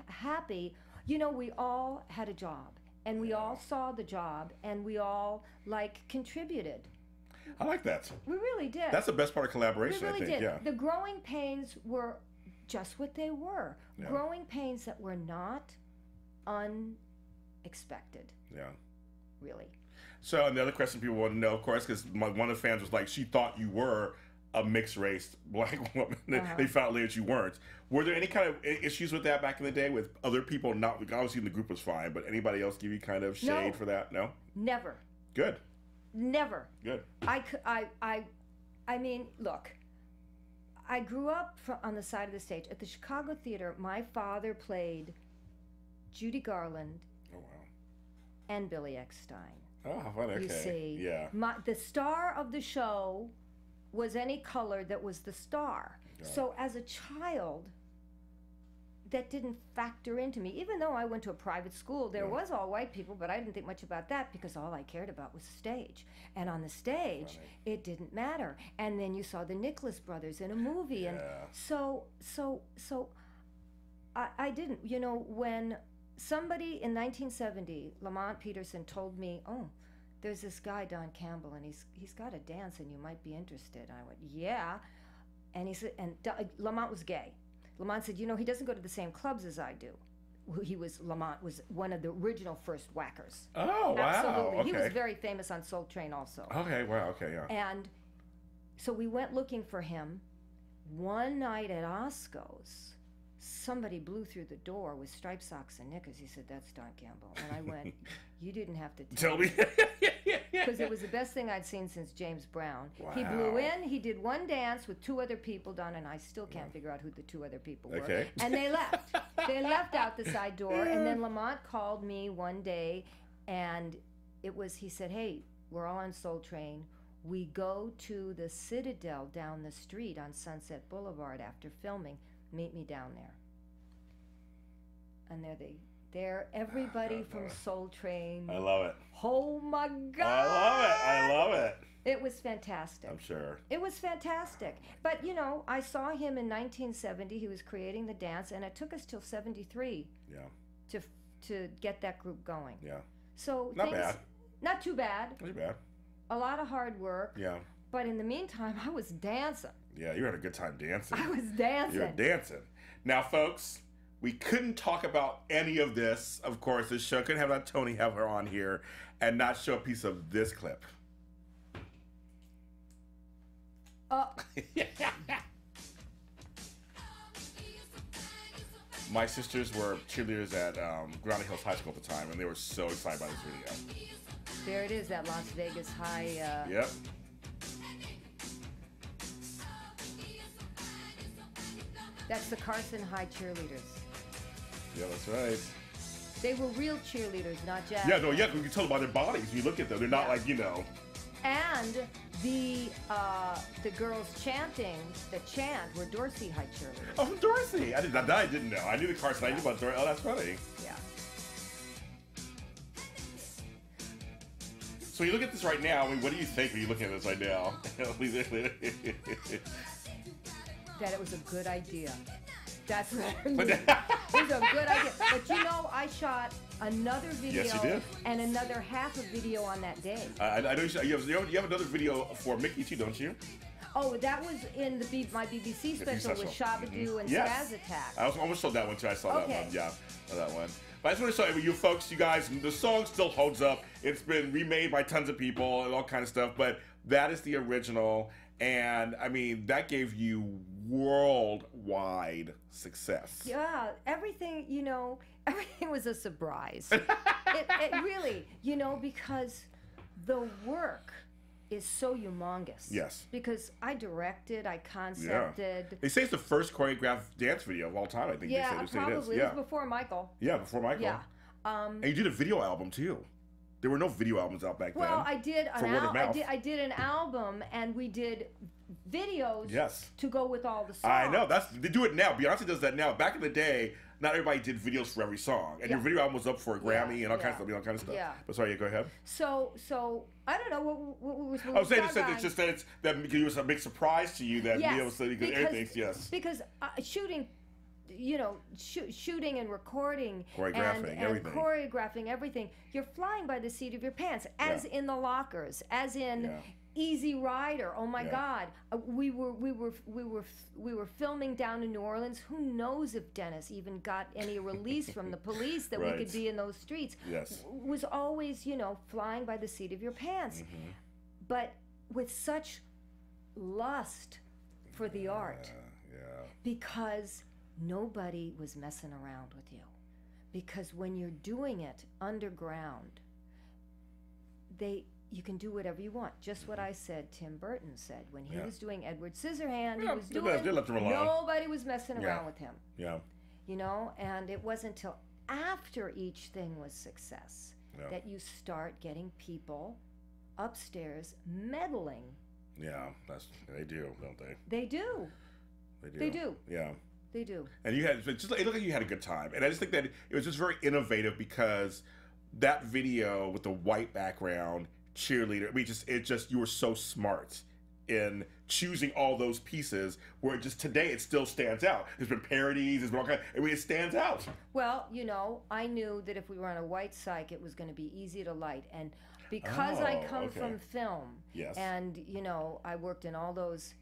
happy. We all had a job, and we all saw the job, and we all contributed. I like that. We really did. That's the best part of collaboration, we really I think. Did. Yeah. The growing pains were just what they were. Yeah. Growing pains that were not unexpected. Yeah. Really. So another question people want to know, of course, because one of the fans was like, she thought you were a mixed race black woman. They found later that you weren't. Were there any kind of issues with that back in the day with other people? Not obviously the group was fine, but anybody else give you kind of shade for that? No. Never. Good. Never. Good. I mean, look. I grew up on the side of the stage at the Chicago Theater. My father played Judy Garland. Oh wow. And Billy Eckstein. Oh, fun. Okay. You see. Yeah. The star of the show was any color that was the star. So as a child, that didn't factor into me. Even though I went to a private school, there was all white people, but I didn't think much about that because all I cared about was the stage. And on the stage, it didn't matter. And then you saw the Nicholas brothers in a movie. And so I didn't. When somebody in 1970, Lamont Peterson, told me, there's this guy, Don Campbell, and he's got a dance and you might be interested. And I went, yeah. And he said, Lamont was gay. Lamont said, he doesn't go to the same clubs as I do. Lamont was one of the original first whackers. Oh, wow. Absolutely. Okay. He was very famous on Soul Train also. Okay, wow, okay, yeah. And so we went looking for him. One night at Osco's, somebody blew through the door with striped socks and knickers. He said, that's Don Campbell. And I went, you didn't have to tell me. Because it was the best thing I'd seen since James Brown. Wow. He blew in, he did one dance with 2 other people, Don and I still can't figure out who the 2 other people were. Okay. And they left. They left out the side door. And then Lamont called me one day, and he said, hey, we're all on Soul Train. we go to the Citadel down the street on Sunset Boulevard after filming. Meet me down there. And they're everybody from Soul Train. I love it. Oh my God! I love it. It was fantastic. I'm sure. It was fantastic. But, you know, I saw him in 1970. He was creating the dance, and it took us till 73 to get that group going. Yeah. So not bad. Not too bad. Not too bad. A lot of hard work. Yeah. But in the meantime, I was dancing. Yeah, you had a good time dancing. I was dancing. You were dancing. Now, folks, we couldn't talk about any of this. Of course, this show couldn't have Toni have her on here and not show a piece of this clip. My sisters were cheerleaders at Grounding Hills High School at the time, and they were so excited by this video. There it is, that Las Vegas High. Yep. That's the Carson High cheerleaders. Yeah, that's right. They were real cheerleaders, not jazz. Yeah, no, yeah, you can tell by their bodies. You look at them; they're not like, you know. And the girls chanting the chant were Dorsey High cheerleaders. Oh, Dorsey! I didn't know. I knew the Carson. I knew about Dorsey. Oh, that's funny. Yeah. So you look at this right now. I mean, what do you think when you're looking at this right now? That it was a good idea. That's what I mean. It was a good idea. But you know, I shot another video. Yes, you did. And another half a video on that day. I know you have another video for Mickey too, don't you? Oh, that was in my BBC special with Shabadoo and Spaz Attack. I almost saw that one too. I saw that one. Yeah, that one. But I just want to show you folks, you guys, the song still holds up. It's been remade by tons of people and all kind of stuff, but that is the original. And I mean, that gave you worldwide success. Yeah, everything, you know, everything was a surprise. it really, you know, because the work is so humongous. Yes. Because I directed, I concepted. Yeah. They say it's the first choreographed dance video of all time, I think. Yeah, they say probably. It is. It was before Michael. Yeah, before Michael. Yeah. And you did a video album too. There were no video albums out back then. Well, I did an album, and we did videos to go with all the songs. I know. They do it now. Beyonce does that now. Back in the day, not everybody did videos for every song, and your video album was up for a Grammy and all kinds of stuff. All kinds of stuff. Yeah. But sorry, go ahead. So I don't know what we were. I was saying it's just that it was a big surprise to you that everything. Yes. Because shooting. You know, shooting and recording and choreographing everything. You're flying by the seat of your pants, as in the lockers, as in Easy Rider. Oh my God, we were filming down in New Orleans. Who knows if Dennis even got any release from the police that we could be in those streets? Yes, was always, you know, flying by the seat of your pants, but with such lust for the art, because nobody was messing around with you. Because when you're doing it underground, you can do whatever you want. Just what I said Tim Burton said when he was doing Edward Scissorhand. Nobody was messing around with him. Yeah. You know, and it wasn't until after each thing was success that you start getting people upstairs meddling. Yeah, they do, don't they? They do. They do. Yeah. They do. And it looked like you had a good time. And I just think that it was just very innovative because that video with the white background, cheerleader, I mean, you were so smart in choosing all those pieces where today it still stands out. There's been parodies, there's been all kinds, I mean, it stands out. Well, you know, I knew that if we were on a white cyc, it was going to be easy to light. And because I come from film, and, you know, I worked in all those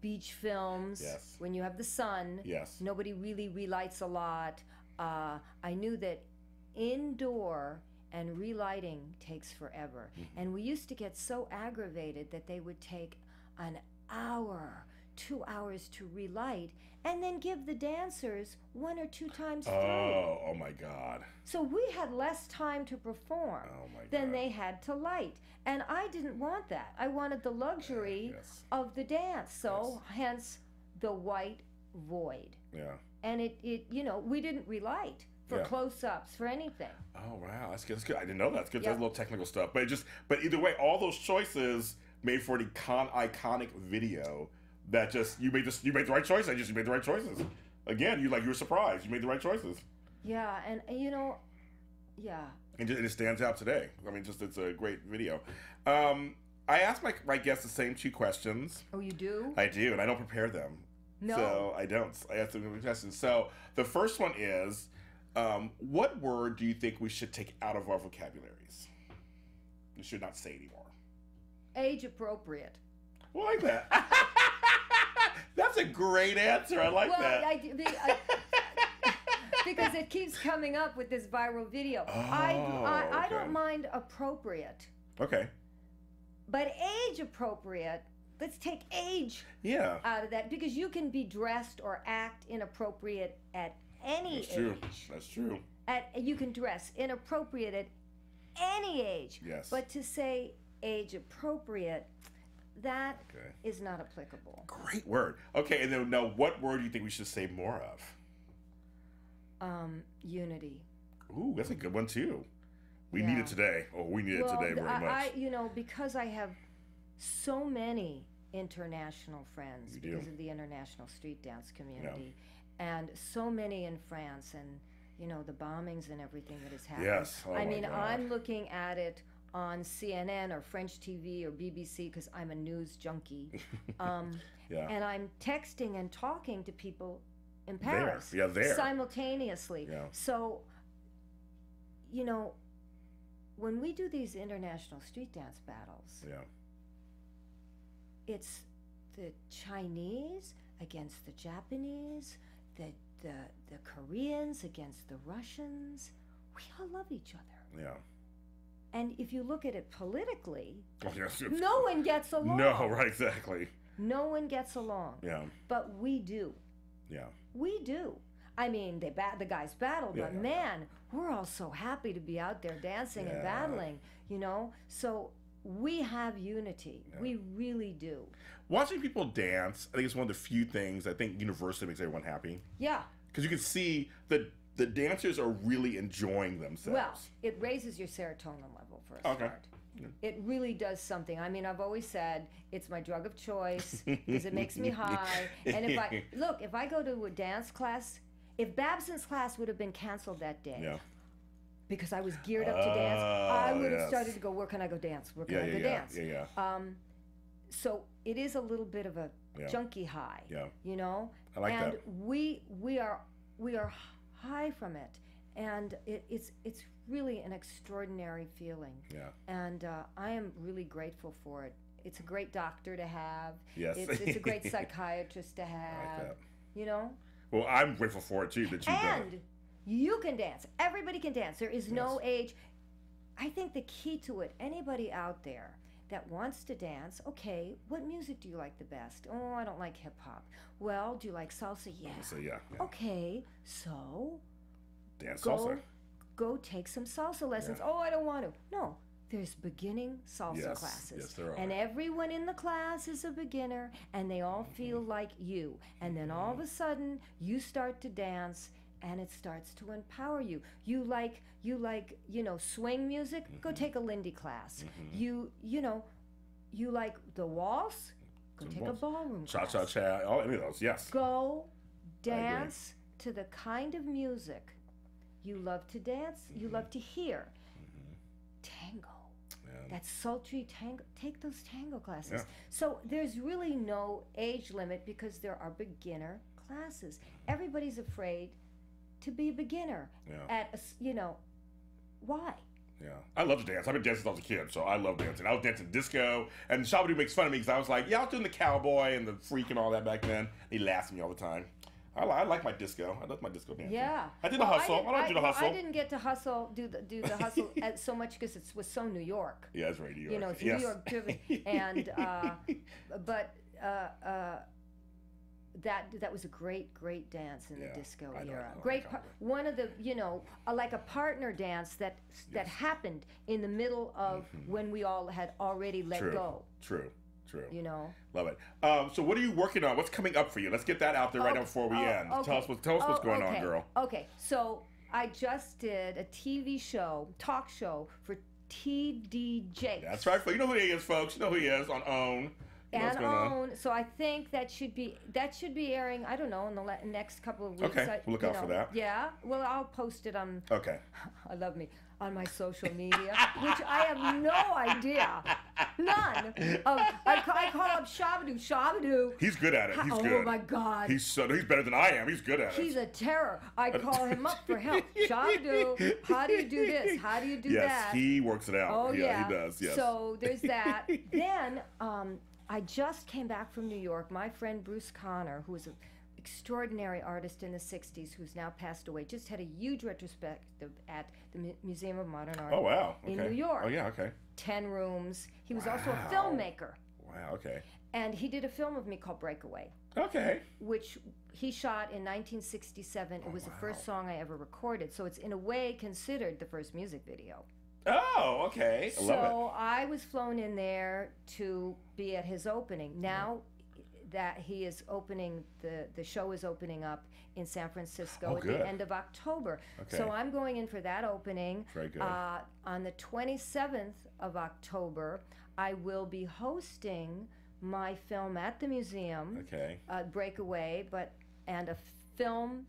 beach films, when you have the sun, nobody really relights a lot. I knew that indoor and relighting takes forever. And we used to get so aggravated that they would take an hour, 2 hours to relight, and then give the dancers 1 or 2 times through. Oh my God. So we had less time to perform than they had to light. And I didn't want that. I wanted the luxury of the dance. So hence the white void. Yeah. And it you know, we didn't relight for close-ups, for anything. Oh wow, that's good. I didn't know that. That's good. That's a little technical stuff. But either way, all those choices made for an iconic video that just you made the right choice. You made the right choices. Again, you were surprised. You made the right choices. Yeah, and yeah. And it stands out today. I mean, it's a great video. I ask my guests the same 2 questions. Oh, you do? I do, and I don't prepare them. No. So I don't. I ask them questions. So the first one is, what word do you think we should take out of our vocabularies? We should not say anymore. Age appropriate. Well, I like that. That's a great answer. I like that. Because it keeps coming up with this viral video. Oh, I don't mind appropriate. Okay. But age appropriate, let's take age out of that, because you can be dressed or act inappropriate at any age. True. That's true. You can dress inappropriate at any age. Yes. But to say age appropriate, that is not applicable. Great word. Okay, and then now what word do you think we should say more of? Unity. Ooh, that's a good one too. We need it today. Oh, we need it today very much. Because I have so many international friends because of the international street dance community, and so many in France, and the bombings and everything that has happened. Yes. Oh my God. I'm looking at it on CNN or French TV or BBC because I'm a news junkie. And I'm texting and talking to people in Paris there. Simultaneously. Yeah. So, when we do these international street dance battles, it's the Chinese against the Japanese, the Koreans against the Russians. We all love each other. Yeah. And if you look at it politically, no one gets along. No, right, exactly. No one gets along. Yeah. But we do. Yeah. We do. I mean, the guys battled, but man, we're all so happy to be out there dancing and battling, So we have unity. Yeah. We really do. Watching people dance, I think it's one of the few things I think universally makes everyone happy. Yeah. Because you can see that the dancers are really enjoying themselves. Well, it raises your serotonin level for a start. Yeah. It really does something. I mean, I've always said it's my drug of choice because it makes me high. And if I go to a dance class, if Babson's class would have been canceled that day, because I was geared up to dance, I would have started to go, where can I go dance? Where can I go dance? So it is a little bit of a junkie high, I like that. And we are high from it, and it's really an extraordinary feeling. Yeah. And I am really grateful for it. It's a great doctor to have. Yes. It's a great psychiatrist to have. I like that. Well, I'm grateful for it too that you've done it. And you can dance. Everybody can dance. There is no age. I think the key to it, anybody out there that wants to dance, okay, what music do you like the best? Oh, I don't like hip hop. Well, do you like salsa? Yeah. So yeah. Okay, so dance salsa. Go take some salsa lessons. Yeah. Oh, I don't want to. No, there's beginning salsa classes. Yes, there are. And everyone in the class is a beginner, and they all feel like you. And then all of a sudden, you start to dance, and it starts to empower you. You like swing music? Go take a Lindy class. You like the waltz? Go take a ballroom class. Cha-cha-cha, any of those, yes. Go dance to the kind of music you love to dance, you love to hear. Tango. That sultry tango. Take those tango classes. Yeah. So there's really no age limit because there are beginner classes. Everybody's afraid to be a beginner. Yeah. Why? Yeah. I love to dance. I've been dancing since I was a kid, so I love dancing. I was dancing disco, and Shabadoo makes fun of me because I was like, I was doing the cowboy and the freak and all that back then. He laughs at me all the time. I like my disco. I love my disco dancing. Yeah. I did the hustle. I don't do the hustle. I didn't get to do the hustle so much because it was so New York. Yeah, it's very New York. It's New York driven, and that was a great dance in the disco era. Great one of the like a partner dance that happened in the middle of when we all had already let go. True. Love it. So what are you working on? What's coming up for you? Let's get that out there right now before we end. Okay. Tell us what's going on, girl. Okay, so I just did a TV show, talk show for T.D. Jakes. That's right. You know who he is, folks. You know who he is on OWN. And OWN. So I think that should be airing, I don't know, in the next couple of weeks. Okay, we'll look out for that. Yeah. Well, I'll post it on... Okay. I love me. On my social media, which I have no idea. None. I call up Shabadoo. He's good at it. He's good. Oh, my God. He's better than I am. He's good at it. He's a terror. I call him up for help. Shabadoo, how do you do this? How do you do that? Yes, he works it out. Oh, yeah. He does, yes. So there's that. Then I just came back from New York. My friend Bruce Conner, who was an extraordinary artist in the 60s, who's now passed away, just had a huge retrospective at the Museum of Modern Art. Oh, wow. In New York. Oh, yeah, okay. 10 rooms. He was also a filmmaker. Wow, okay. And he did a film of me called Breakaway. Okay. Which he shot in 1967. It was the first song I ever recorded. So it's in a way considered the first music video. Oh, okay. I love it. So I was flown in there to be at his opening. Now that he is opening, the show is opening up in San Francisco at the end of October. Okay. So I'm going in for that opening. Very good. On the 27th of October, I will be hosting my film at the museum. Okay. Breakaway, and a film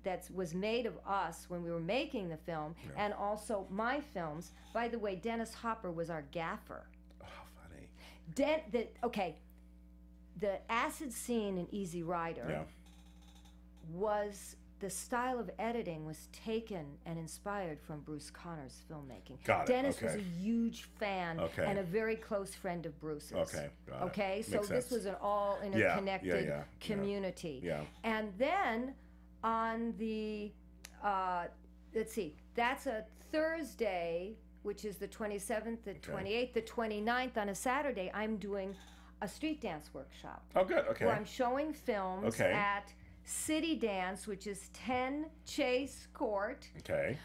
that was made of us when we were making the film, and also my films. By the way, Dennis Hopper was our gaffer. The acid scene in Easy Rider was, the style of editing was taken and inspired from Bruce Conner's filmmaking. Dennis was a huge fan and a very close friend of Bruce's. Okay, so this was an all interconnected community. Yeah. And then on the, let's see, that's a Thursday, which is the 27th, the 28th, the 29th. On a Saturday, I'm doing a street dance workshop. Oh, good. Okay. Where I'm showing films at City Dance, which is 10 Chase Court. Okay.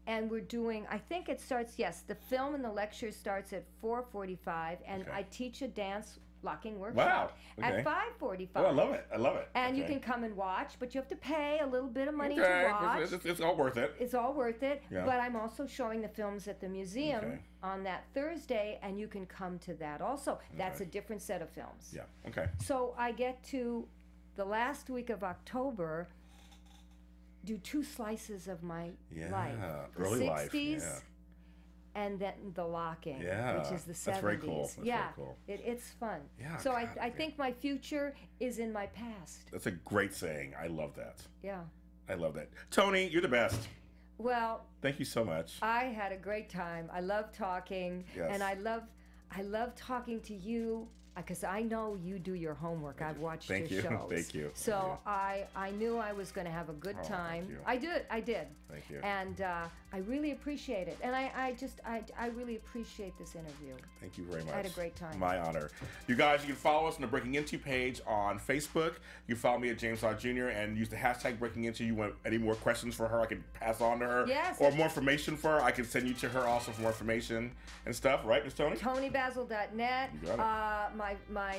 And we're doing, I think it starts, the film and the lecture starts at 4:45, and I teach a dance locking workshop at 5:45. Oh, I love it. I love it. And you can come and watch, but you have to pay a little bit of money to watch. It's all worth it. It's all worth it. Yeah. But I'm also showing the films at the museum on that Thursday, and you can come to that also. That's a different set of films. Yeah. Okay. So I get to the last week of October do 2 slices of my life. The early 60s. Life. And then the locking, which is the 70s. That's very cool. That's very cool. It's fun. Yeah, so I think my future is in my past. That's a great saying. I love that. Yeah. I love that. Toni, you're the best. Well, thank you so much. I had a great time. I love talking, and I love talking to you, because I know you do your homework. I've watched your shows. Thank you. So I knew I was going to have a good time. Thank you. I did. Thank you. And I really appreciate it. And I really appreciate this interview. Thank you very much. I had a great time. My honor. You guys, you can follow us on the Breaking Into page on Facebook. You can follow me at James Lott Jr. and use the hashtag Breaking Into. You want any more questions for her, I can pass on to her. Yes. Or more information for her, I can send you to her also for more information and stuff. Right, Miss Toni? ToniBasil.net. You got it. My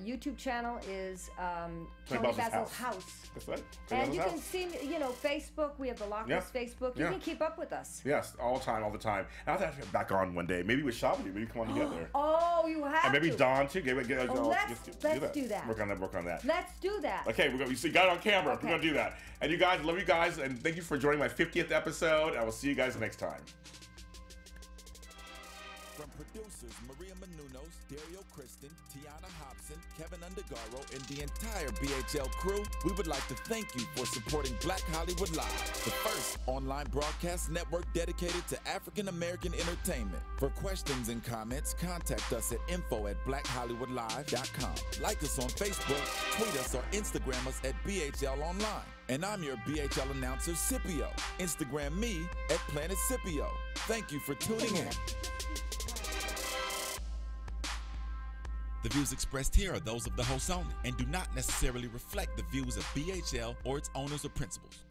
YouTube channel is Toni Basil's House. That's right. And you can see, Facebook. We have the Lockless Facebook. You can keep up with us. Yes, all the time. And I'll have to get back on one day. Maybe with Shabadoo. Maybe come on together. Oh, you have and maybe to. Dawn too. Let's do that. Work on that. Let's do that. Okay, you got it on camera. Okay. We're going to do that. And you guys, love you guys. And thank you for joining my 50th episode. I will see you guys next time. From producers Maria Menounos, Dario Kristen, Tiana Hobson, Kevin Undergaro, and the entire BHL crew, we would like to thank you for supporting Black Hollywood Live, the first online broadcast network dedicated to African American entertainment. For questions and comments, contact us at info@blackhollywoodlive.com. Like us on Facebook, tweet us, or Instagram us at BHL Online. And I'm your BHL announcer, Scipio. Instagram me at Planet Scipio. Thank you for tuning in. The views expressed here are those of the host only and do not necessarily reflect the views of BHL or its owners or principals.